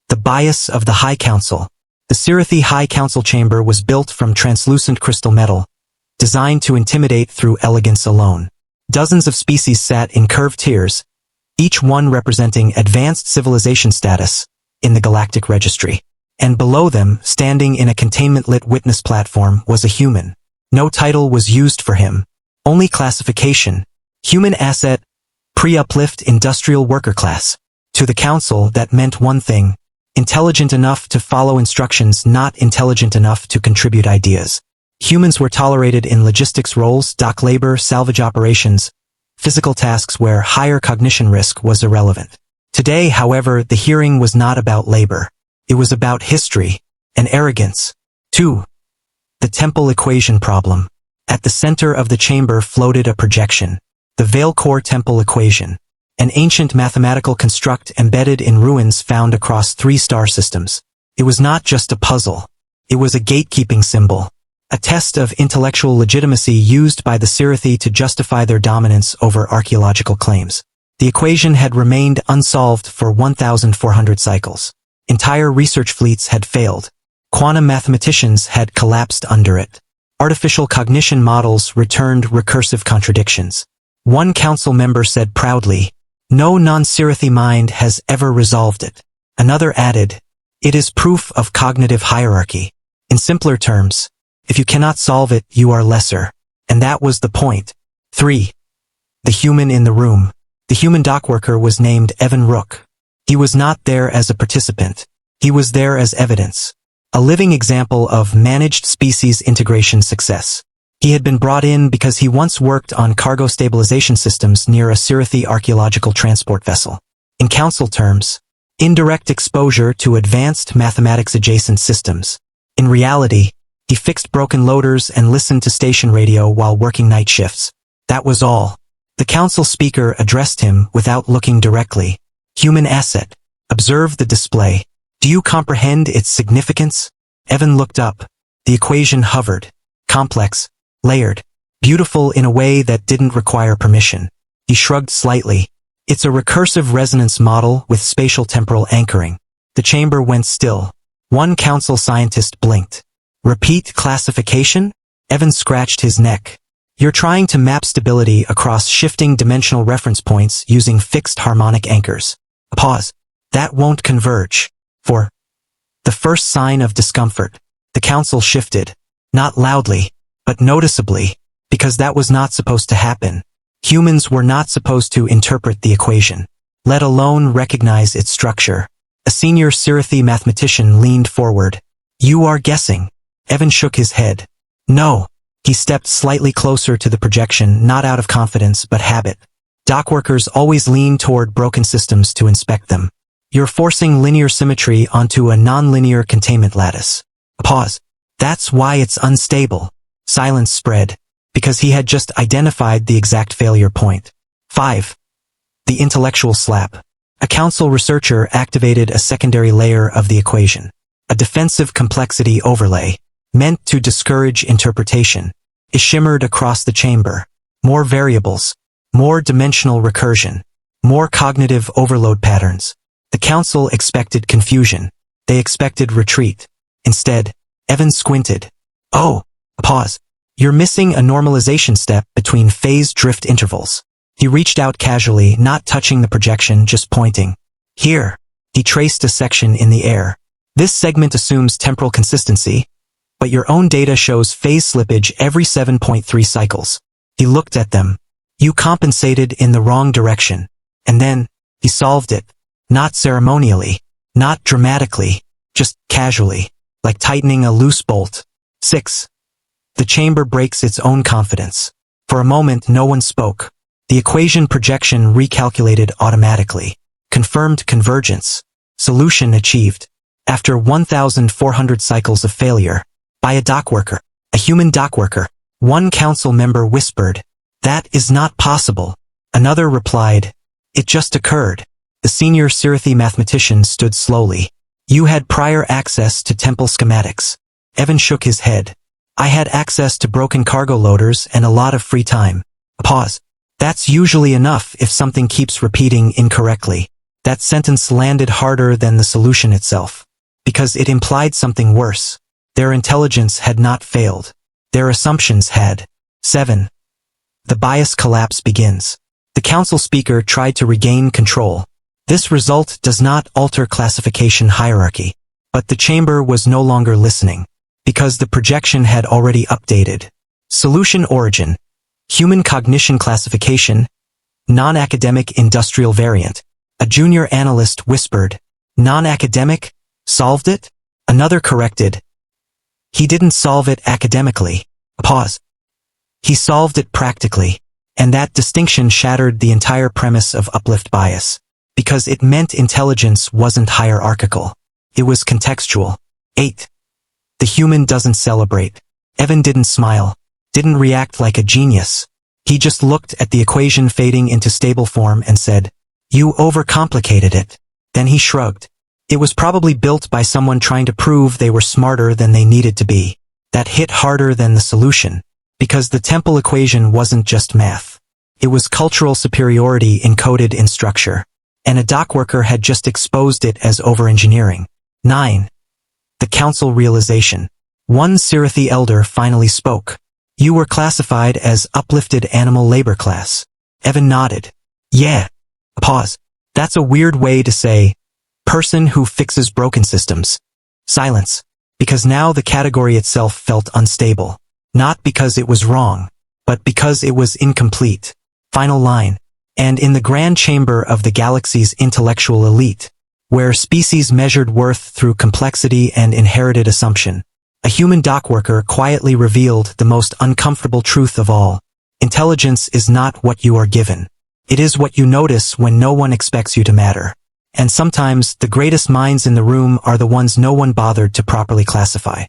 The bias of the High Council. The Sirathi High Council chamber was built from translucent crystal metal, designed to intimidate through elegance alone. Dozens of species sat in curved tiers, each one representing advanced civilization status in the galactic registry. And below them, standing in a containment-lit witness platform, was a human. No title was used for him, only classification: human asset, pre-uplift industrial worker class. To the council, that meant one thing: intelligent enough to follow instructions, not intelligent enough to contribute ideas. Humans were tolerated in logistics roles, dock labor, salvage operations, physical tasks where higher cognition risk was irrelevant. Today, however, the hearing was not about labor. It was about history and arrogance. 2. The temple equation problem. At the center of the chamber floated a projection. The Veil-Core temple equation, an ancient mathematical construct embedded in ruins found across 3 star systems. It was not just a puzzle. It was a gatekeeping symbol, a test of intellectual legitimacy used by the Sirathi to justify their dominance over archaeological claims. The equation had remained unsolved for 1,400 cycles. Entire research fleets had failed. Quantum mathematicians had collapsed under it. Artificial cognition models returned recursive contradictions. One council member said proudly, "No non-Sirathi mind has ever resolved it." Another added, "It is proof of cognitive hierarchy." In simpler terms, if you cannot solve it, you are lesser. And that was the point. 3. The human in the room. The human dockworker was named Evan Rook. He was not there as a participant. He was there as evidence. A living example of managed species integration success. He had been brought in because he once worked on cargo stabilization systems near a Sirathi archaeological transport vessel. In council terms, indirect exposure to advanced mathematics-adjacent systems. In reality, he fixed broken loaders and listened to station radio while working night shifts. That was all. The council speaker addressed him without looking directly. "Human asset. Observe the display. Do you comprehend its significance?" Evan looked up. The equation hovered. Complex, layered, beautiful in a way that didn't require permission. He shrugged slightly. "It's a recursive resonance model with spatial temporal anchoring." The chamber went still. One council scientist blinked. "Repeat classification?" Evan scratched his neck. "You're trying to map stability across shifting dimensional reference points using fixed harmonic anchors." A pause. "That won't converge." For the first sign of discomfort, the council shifted. Not loudly, but noticeably, because that was not supposed to happen. Humans were not supposed to interpret the equation, let alone recognize its structure. A senior Sirathi mathematician leaned forward. "You are guessing." Evan shook his head. "No." He stepped slightly closer to the projection, not out of confidence but habit. Dockworkers always lean toward broken systems to inspect them. "You're forcing linear symmetry onto a non-linear containment lattice." A pause. "That's why it's unstable." Silence spread, because he had just identified the exact failure point. 5. The intellectual slap. A council researcher activated a secondary layer of the equation. A defensive complexity overlay, meant to discourage interpretation. It shimmered across the chamber. More variables, more dimensional recursion, more cognitive overload patterns. The council expected confusion. They expected retreat. Instead, Evan squinted. "Oh." A pause. "You're missing a normalization step between phase drift intervals." He reached out casually, not touching the projection, just pointing. "Here." He traced a section in the air. "This segment assumes temporal consistency, but your own data shows phase slippage every 7.3 cycles. He looked at them. "You compensated in the wrong direction." And then, he solved it. Not ceremonially, not dramatically, just casually, like tightening a loose bolt. 6. The chamber breaks its own confidence. For a moment, no one spoke. The equation projection recalculated automatically. Confirmed convergence. Solution achieved. After 1,400 cycles of failure. By a dockworker. A human dockworker. One council member whispered, "That is not possible." Another replied, "It just occurred." The senior Sirathi mathematician stood slowly. "You had prior access to temple schematics." Evan shook his head. "I had access to broken cargo loaders and a lot of free time." A pause. "That's usually enough if something keeps repeating incorrectly." That sentence landed harder than the solution itself, because it implied something worse. Their intelligence had not failed. Their assumptions had. 7. The bias collapse begins. The council speaker tried to regain control. This result does not alter classification hierarchy, but the chamber was no longer listening, because the projection had already updated. Solution origin. Human cognition classification. Non-academic industrial variant. A junior analyst whispered. Non-academic? Solved it? Another corrected. He didn't solve it academically. Pause. He solved it practically. And that distinction shattered the entire premise of uplift bias, because it meant intelligence wasn't hierarchical. It was contextual. 8. The human doesn't celebrate. Evan didn't smile, didn't react like a genius. He just looked at the equation fading into stable form and said, "You overcomplicated it." Then he shrugged. It was probably built by someone trying to prove they were smarter than they needed to be. That hit harder than the solution, because the temple equation wasn't just math. It was cultural superiority encoded in structure, and a dockworker had just exposed it as overengineering. 9. The council realization. One Sirathi elder finally spoke. "You were classified as uplifted animal labor class." Evan nodded. "Yeah." Pause. "That's a weird way to say, person who fixes broken systems." Silence. Because now the category itself felt unstable. Not because it was wrong, but because it was incomplete. Final line. And in the grand chamber of the galaxy's intellectual elite, where species measured worth through complexity and inherited assumption, a human dockworker quietly revealed the most uncomfortable truth of all. Intelligence is not what you are given. It is what you notice when no one expects you to matter. And sometimes the greatest minds in the room are the ones no one bothered to properly classify.